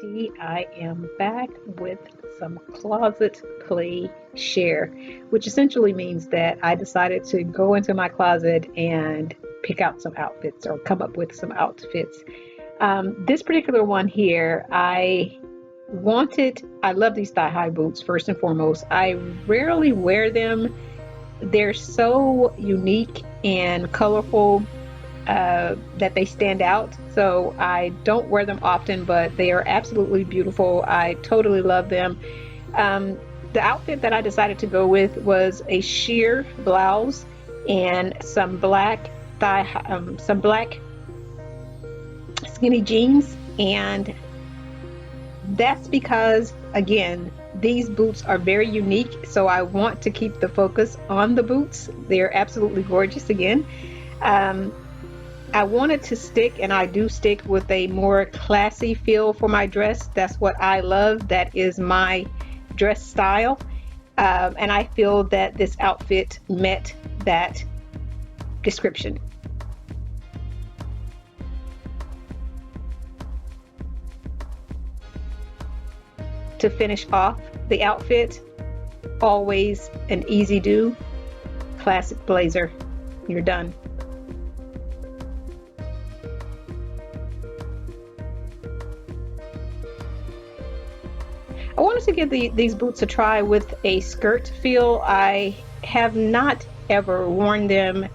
Pointy. I am back with some closet play share, which essentially means that I decided to go into my closet and pick out some outfits or come up with some outfits. This particular one here, I love these thigh-high boots first and foremost. I rarely wear them. They're so unique and colorful that they stand out. So I don't wear them often, but they are absolutely beautiful. I totally love them. Um, the outfit that I decided to go with was a sheer blouse and some black skinny jeans, and that's because again, these boots are very unique. So I want to keep the focus on the boots. They're absolutely gorgeous again. Um, I wanted to stick, and I do stick with a more classy feel for my dress. That's what I love. That is my dress style. And I feel that this outfit met that description. To finish off the outfit, always an easy do, classic blazer. You're done. I wanted to give these boots a try with a skirt feel. I have not ever worn them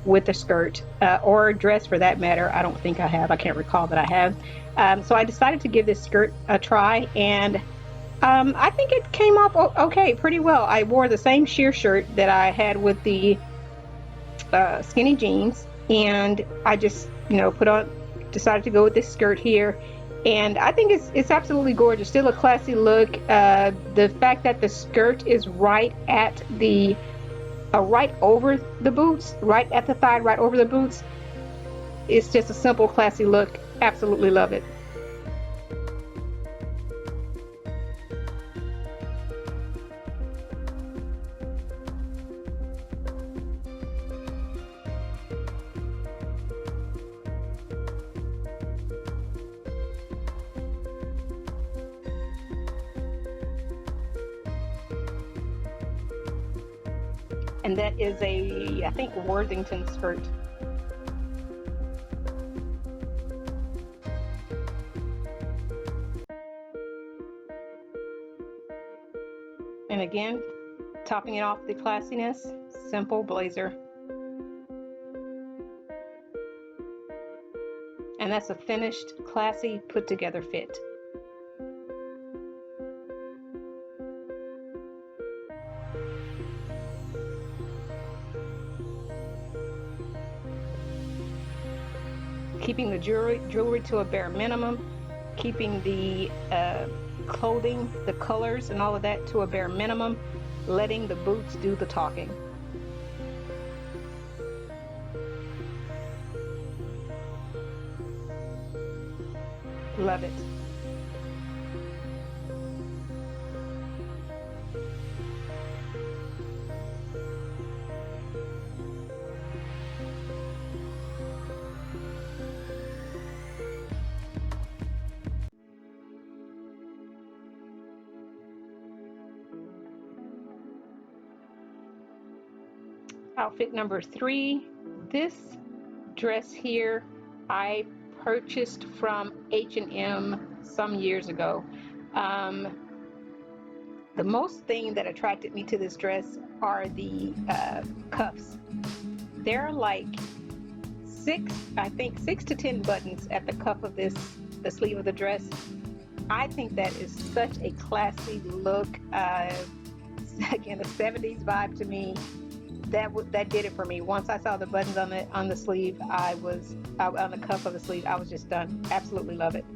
with a skirt or a dress for that matter. I don't think I have. I can't recall that I have. So I decided to give this skirt a try, and I think it came up okay, pretty well. I wore the same sheer shirt that I had with the skinny jeans, and I just, decided to go with this skirt here. And I think it's absolutely gorgeous. Still a classy look. The fact that the skirt is right at right over the boots, right at the thigh, right over the boots. It's just a simple, classy look. Absolutely love it. And that is I think, Worthington skirt. And again, topping it off the classiness, simple blazer. And that's a finished, classy, put together fit. Keeping the jewelry to a bare minimum, keeping the clothing, the colors and all of that to a bare minimum, letting the boots do the talking. Love it. Outfit number 3. This dress here I purchased from H&M some years ago. The most thing that attracted me to this dress are the cuffs. They're like six to 10 buttons at the cuff of the sleeve of the dress. I think that is such a classy look. Again, a 70s vibe to me. That did it for me. Once I saw the buttons on the sleeve, on the cuff of the sleeve, I was just done. Absolutely love it.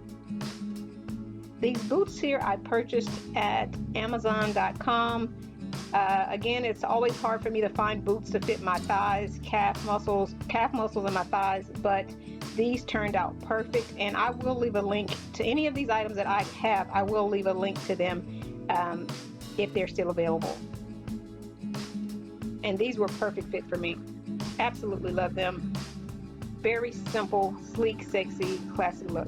These boots here I purchased at Amazon.com. Again, it's always hard for me to find boots to fit my thighs, calf muscles in my thighs, but these turned out perfect. And I will leave a link to any of these items that I have. I will leave a link to them if they're still available. And these were perfect fit for me. Absolutely love them. Very simple, sleek, sexy, classy look.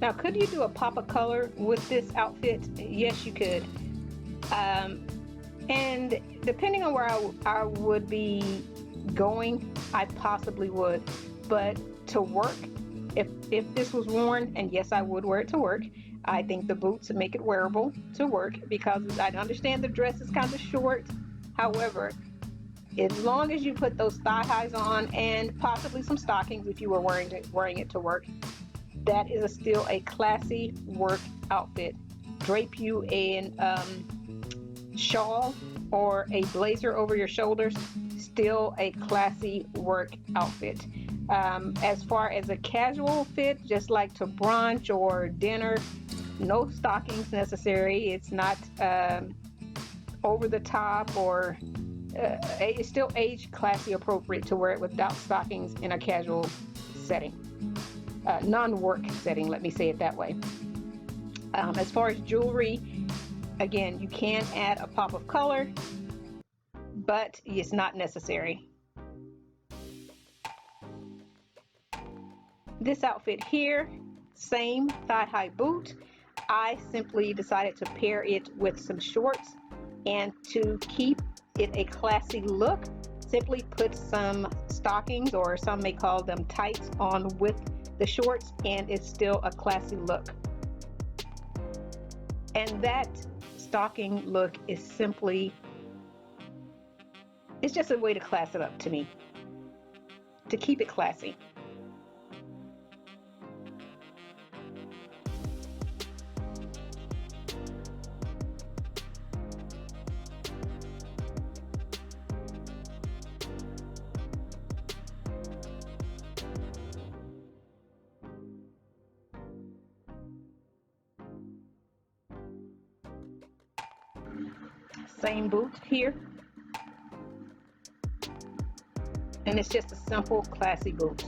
Now, could you do a pop of color with this outfit? Yes, you could. And depending on where I would be going, I possibly would. But to work, if this was worn, and yes, I would wear it to work, I think the boots make it wearable to work, because I understand the dress is kind of short. However, as long as you put those thigh highs on and possibly some stockings if you were wearing it to work, that is still a classy work outfit. Drape you in shawl or a blazer over your shoulders, still a classy work outfit. As far as a casual fit, just like to brunch or dinner, no stockings necessary. It's not over the top, or it's still age classy appropriate to wear it without stockings in a casual setting, non-work setting, let me say it that way. As far as jewelry, again, you can add a pop of color, but it's not necessary. This outfit here, same thigh-high boot. I simply decided to pair it with some shorts, and to keep it a classy look, simply put some stockings, or some may call them tights, on with the shorts, and it's still a classy look. And that stocking look is simply, it's just a way to class it up to me, to keep it classy. Same boot here, and it's just a simple classy boot.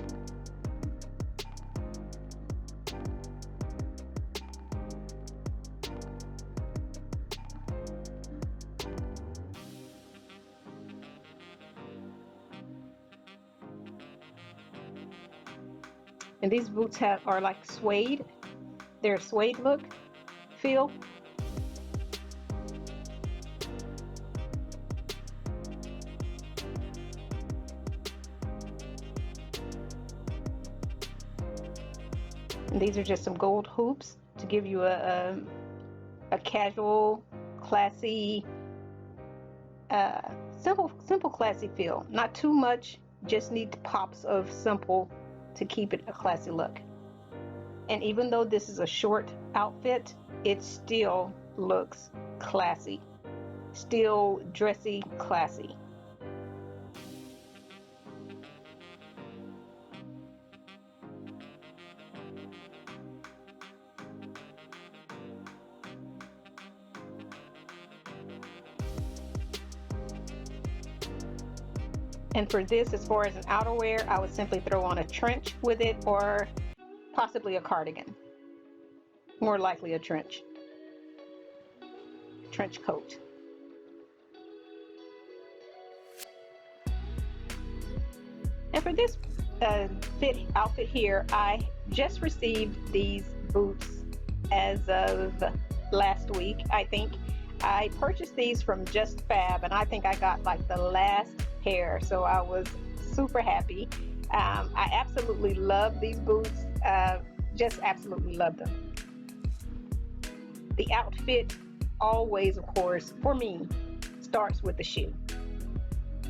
And these boots are like suede. They're a suede look feel. And these are just some gold hoops to give you a casual, classy, simple classy feel. Not too much, just need pops of simple to keep it a classy look. And even though this is a short outfit, it still looks classy, still dressy, classy. And for this, as far as an outerwear, I would simply throw on a trench with it, or possibly a cardigan. More likely a trench coat. And for this outfit here, I just received these boots as of last week, I think. I purchased these from Just Fab, and I think I got like the last pair, so I was super happy. I absolutely love these boots, just absolutely love them. The outfit always, of course, for me, starts with the shoe.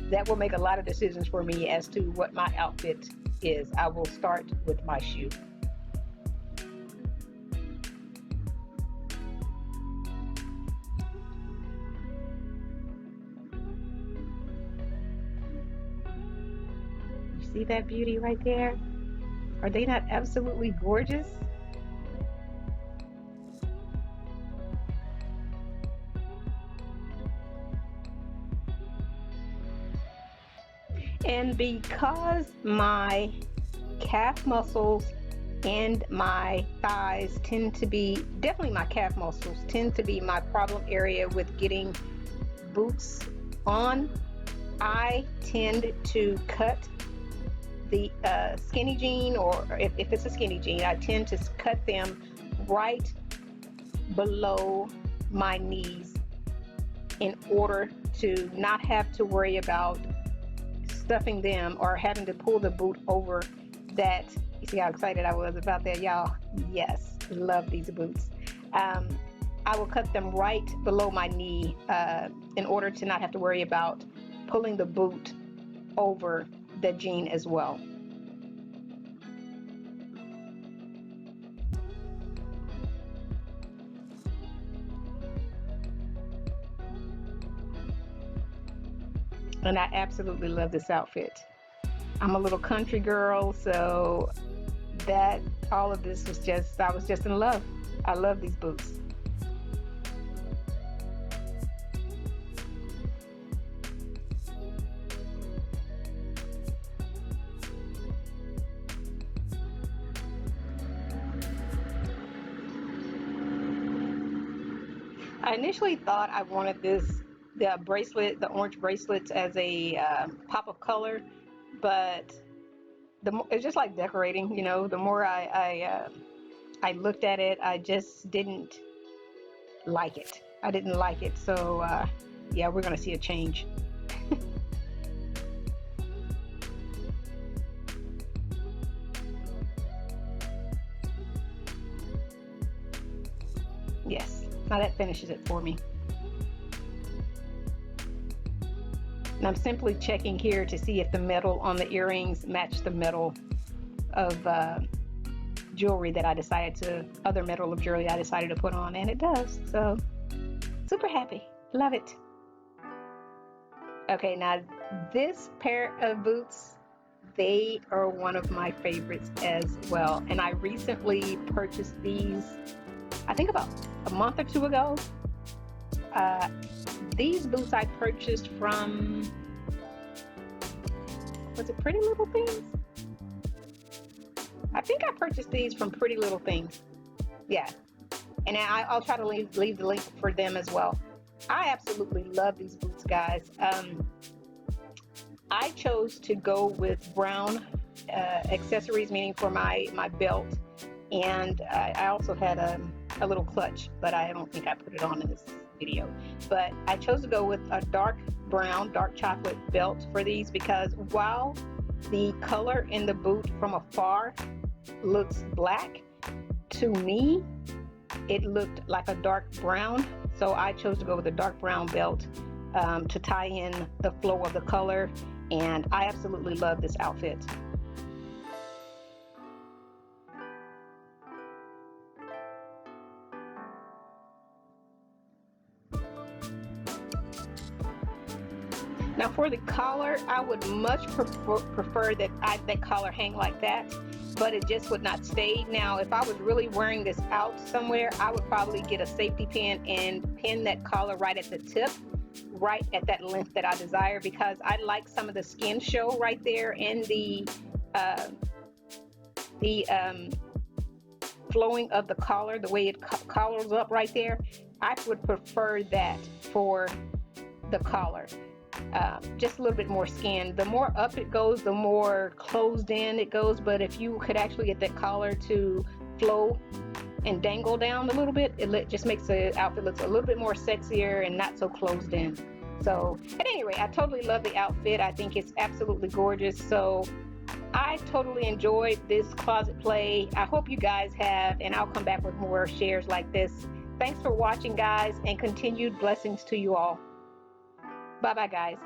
That will make a lot of decisions for me as to what my outfit is. I will start with my shoe. See that beauty right there? Are they not absolutely gorgeous? And because my calf muscles and my thighs tend to be, definitely my calf muscles tend to be my problem area with getting boots on, I tend to cut the skinny jean, or if it's a skinny jean, I tend to cut them right below my knees in order to not have to worry about stuffing them or having to pull the boot over that. You see how excited I was about that, y'all? Yes, love these boots. I will cut them right below my knee in order to not have to worry about pulling the boot over the jean as well. And I absolutely love this outfit. I'm a little country girl, so that all of this was just, I was just in love. I love these boots. I initially thought I wanted the bracelet, the orange bracelets, as a pop of color, but it's just like decorating, you know. The more I looked at it, I just didn't like it. I didn't like it, so yeah, we're gonna see a change. Yes, now that finishes it for me. And I'm simply checking here to see if the metal on the earrings match the metal of jewelry that I decided to, other metal of jewelry I decided to put on, and it does. So super happy, love it. Okay, now this pair of boots, they are one of my favorites as well. And I recently purchased these, I think about a month or two ago. These boots I purchased from, was it Pretty Little Things? I think I purchased these from Pretty Little Things. Yeah. And I'll try to leave the link for them as well. I absolutely love these boots, guys. I chose to go with brown accessories, meaning for my belt. And I also had a little clutch, but I don't think I put it on in this video. But I chose to go with a dark brown, dark chocolate belt for these, because while the color in the boot from afar looks black, to me it looked like a dark brown. So I chose to go with a dark brown belt to tie in the flow of the color, and I absolutely love this outfit. Now for the collar, I would much prefer that that collar hang like that, but it just would not stay. Now if I was really wearing this out somewhere, I would probably get a safety pin and pin that collar right at the tip, right at that length that I desire, because I like some of the skin show right there in the flowing of the collar, the way it collars up right there. I would prefer that for the collar. Just a little bit more skin. The more up it goes, the more closed in it goes, but if you could actually get that collar to flow and dangle down a little bit, it just makes the outfit look a little bit more sexier and not so closed in. So at any rate, I totally love the outfit. I think it's absolutely gorgeous. So I totally enjoyed this closet play. I hope you guys have, and I'll come back with more shares like this. Thanks for watching, guys, and continued blessings to you all. Bye bye, guys.